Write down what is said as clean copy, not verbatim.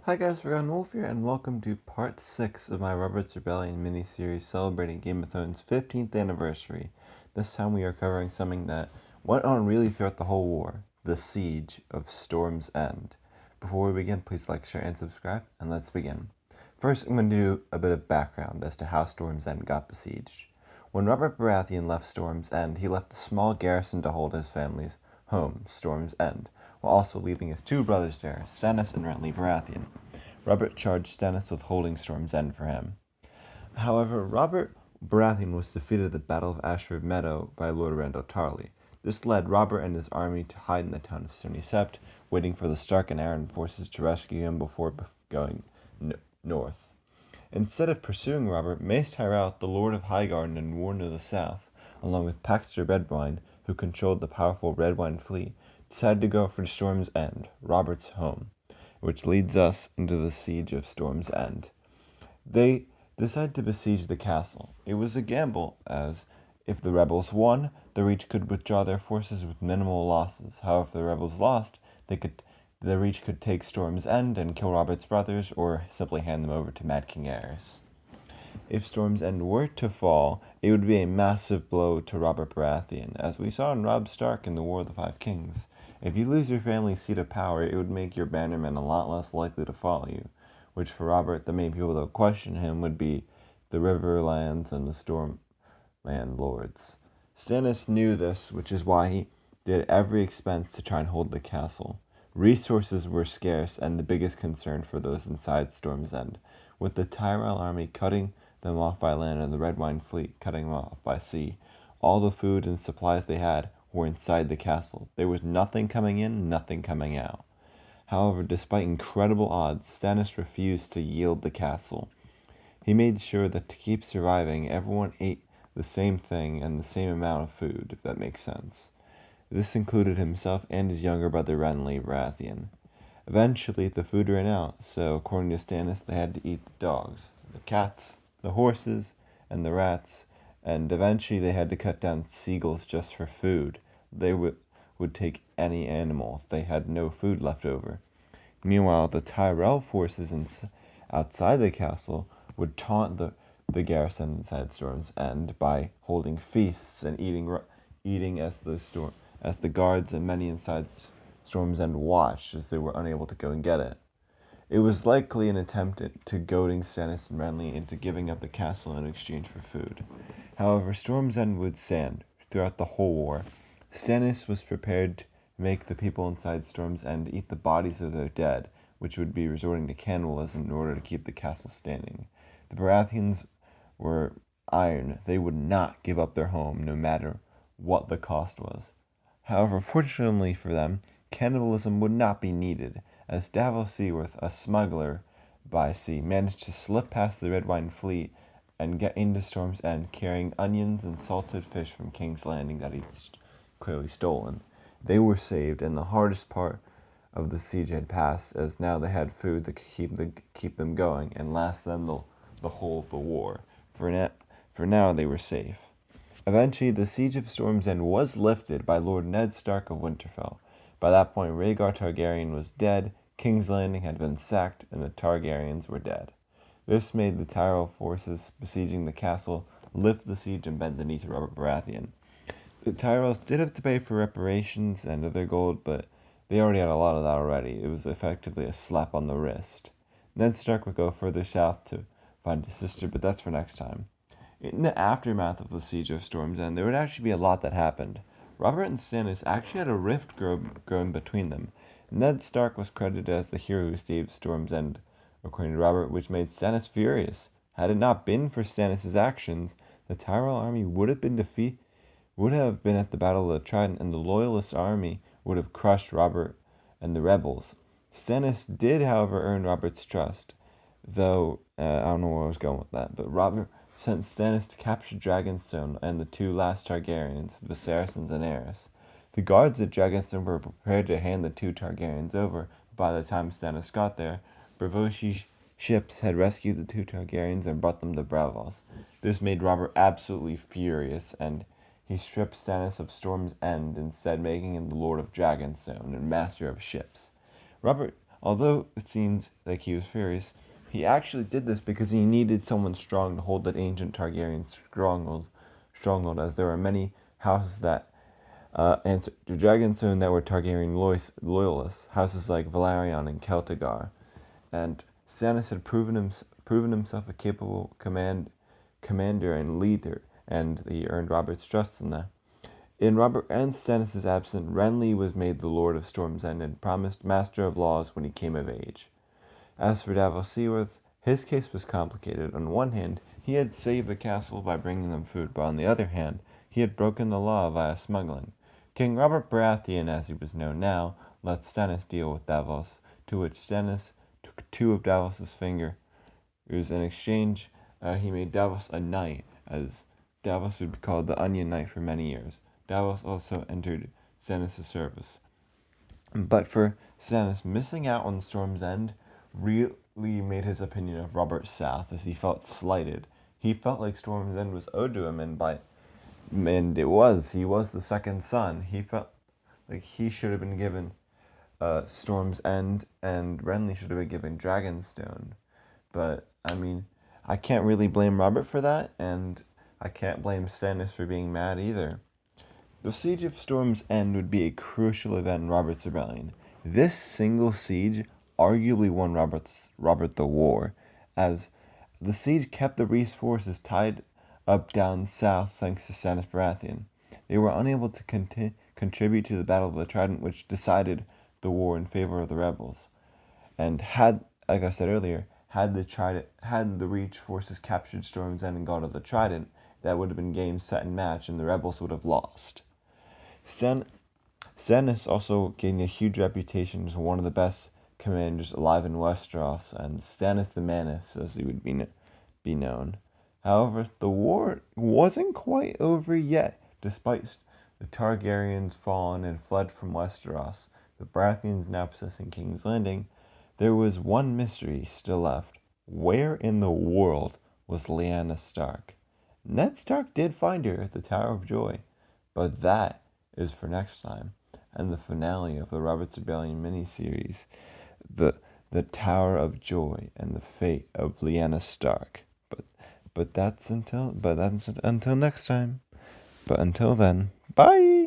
Hi guys, Forgotten Wolf here, and welcome to part 6 of my Robert's Rebellion miniseries celebrating Game of Thrones' 15th anniversary. This time we are covering something that went on really throughout the whole war, the Siege of Storm's End. Before we begin, please like, share, and subscribe, and let's begin. First, I'm going to do a bit of background as to how Storm's End got besieged. When Robert Baratheon left Storm's End, he left a small garrison to hold his family's home, Storm's End, while also leaving his two brothers there, Stannis and Renly Baratheon. Robert charged Stannis with holding Storm's End for him. However, Robert Baratheon was defeated at the Battle of Ashford Meadow by Lord Randall Tarly. This led Robert and his army to hide in the town of Stony Sept, waiting for the Stark and Arryn forces to rescue him before going north. Instead of pursuing Robert, Mace Tyrell, the Lord of Highgarden and Warden of the South, along with Paxter Redwyne, who controlled the powerful Redwyne fleet, decided to go for Storm's End, Robert's home, which leads us into the Siege of Storm's End. They decided to besiege the castle. It was a gamble, as if the rebels won, the Reach could withdraw their forces with minimal losses. However, if the rebels lost, the Reach could take Storm's End and kill Robert's brothers, or simply hand them over to Mad King Aerys. If Storm's End were to fall, it would be a massive blow to Robert Baratheon, as we saw in Robb Stark in the War of the Five Kings. If you lose your family's seat of power, it would make your bannermen a lot less likely to follow you, which for Robert, the main people that would question him would be the Riverlands and the Stormland lords. Stannis knew this, which is why he did every expense to try and hold the castle. Resources were scarce and the biggest concern for those inside Storm's End, with the Tyrell army cutting them off by land and the Redwyne fleet cutting them off by sea. All the food and supplies they had were inside the castle. There was nothing coming in, nothing coming out. However, despite incredible odds, Stannis refused to yield the castle. He made sure that to keep surviving, everyone ate the same thing and the same amount of food, if that makes sense. This included himself and his younger brother Renly Baratheon. Eventually, the food ran out, so according to Stannis, they had to eat the dogs, the cats, the horses, and the rats, and eventually they had to cut down seagulls just for food. They would take any animal if they had no food left over. Meanwhile, the Tyrell forces outside the castle would taunt the garrison inside Storm's End by holding feasts and eating as the guards and many inside Storm's End watched, as they were unable to go and get it. It was likely an attempt to goading Stannis and Renly into giving up the castle in exchange for food. However, Storm's End would stand throughout the whole war. Stannis was prepared to make the people inside Storm's End eat the bodies of their dead, which would be resorting to cannibalism in order to keep the castle standing. The Baratheons were iron. They would not give up their home, no matter what the cost was. However, fortunately for them, cannibalism would not be needed, as Davos Seaworth, a smuggler by sea, managed to slip past the Redwyne fleet and get into Storm's End carrying onions and salted fish from King's Landing that he'd clearly stolen. They were saved, and the hardest part of the siege had passed, as now they had food that could keep them going and last them the whole of the war. For now, they were safe. Eventually, the siege of Storm's End was lifted by Lord Ned Stark of Winterfell. By that point, Rhaegar Targaryen was dead, King's Landing had been sacked, and the Targaryens were dead. This made the Tyrell forces besieging the castle lift the siege and bend the knee to Robert Baratheon. The Tyrells did have to pay for reparations and other gold, but they already had a lot of that already. It was effectively a slap on the wrist. Ned Stark would go further south to find his sister, but that's for next time. In the aftermath of the Siege of Storm's End, there would actually be a lot that happened. Robert and Stannis actually had a rift growing between them. Ned Stark was credited as the hero who saved Storm's End, according to Robert, which made Stannis furious. Had it not been for Stannis' actions, the Tyrell army would have been at the Battle of the Trident, and the Loyalist army would have crushed Robert and the rebels. Stannis did, however, earn Robert's trust, though I don't know where I was going with that, but Robert sent Stannis to capture Dragonstone and the two last Targaryens, Viserys and Daenerys. The guards at Dragonstone were prepared to hand the two Targaryens over, but by the time Stannis got there, Braavosi ships had rescued the two Targaryens and brought them to Braavos. This made Robert absolutely furious, and he stripped Stannis of Storm's End, instead making him the Lord of Dragonstone and Master of Ships. Robert Although it seems like he was furious, he actually did this because he needed someone strong to hold that ancient Targaryen stronghold, as there were many houses that answered to Dragonstone that were Targaryen loyalists, houses like Velaryon and Celtigar. And Stannis had proven himself a capable commander and leader, and he earned Robert's trust in that. In Robert and Stannis' absence, Renly was made the Lord of Storm's End and promised Master of Laws when he came of age. As for Davos Seaworth, his case was complicated. On one hand, he had saved the castle by bringing them food, but on the other hand, he had broken the law via smuggling. King Robert Baratheon, as he was known now, let Stannis deal with Davos, to which Stannis took 2 of Davos' fingers. In exchange, he made Davos a knight, as Davos would be called the Onion Knight for many years. Davos also entered Stannis' service. But for Stannis, missing out on Storm's End really made his opinion of Robert south, as he felt slighted. He felt like Storm's End was owed to him, and he was the second son. He felt like he should have been given Storm's End, and Renly should have been given Dragonstone. But I mean, I can't really blame Robert for that, and I can't blame Stannis for being mad either. The Siege of Storm's End would be a crucial event in Robert's rebellion. This single siege arguably won Robert the war, as the siege kept the Rhys forces tied up down south thanks to Stannis Baratheon. They were unable to contribute to the Battle of the Trident, which decided the war in favor of the rebels. And like I said earlier, had the Reach forces captured Storm's End and got to the Trident, that would have been game, set, and match, and the rebels would have lost. Stannis also gained a huge reputation as one of the best commanders alive in Westeros, and Stannis the Manus, as he would be known. However, the war wasn't quite over yet. Despite the Targaryens fallen and fled from Westeros, the Baratheons now possessing King's Landing, there was one mystery still left. Where in the world was Lyanna Stark? Ned Stark did find her at the Tower of Joy, but that is for next time, and the finale of the Robert's Rebellion miniseries, the Tower of Joy and the fate of Lyanna Stark. But that's until next time. But until then, bye.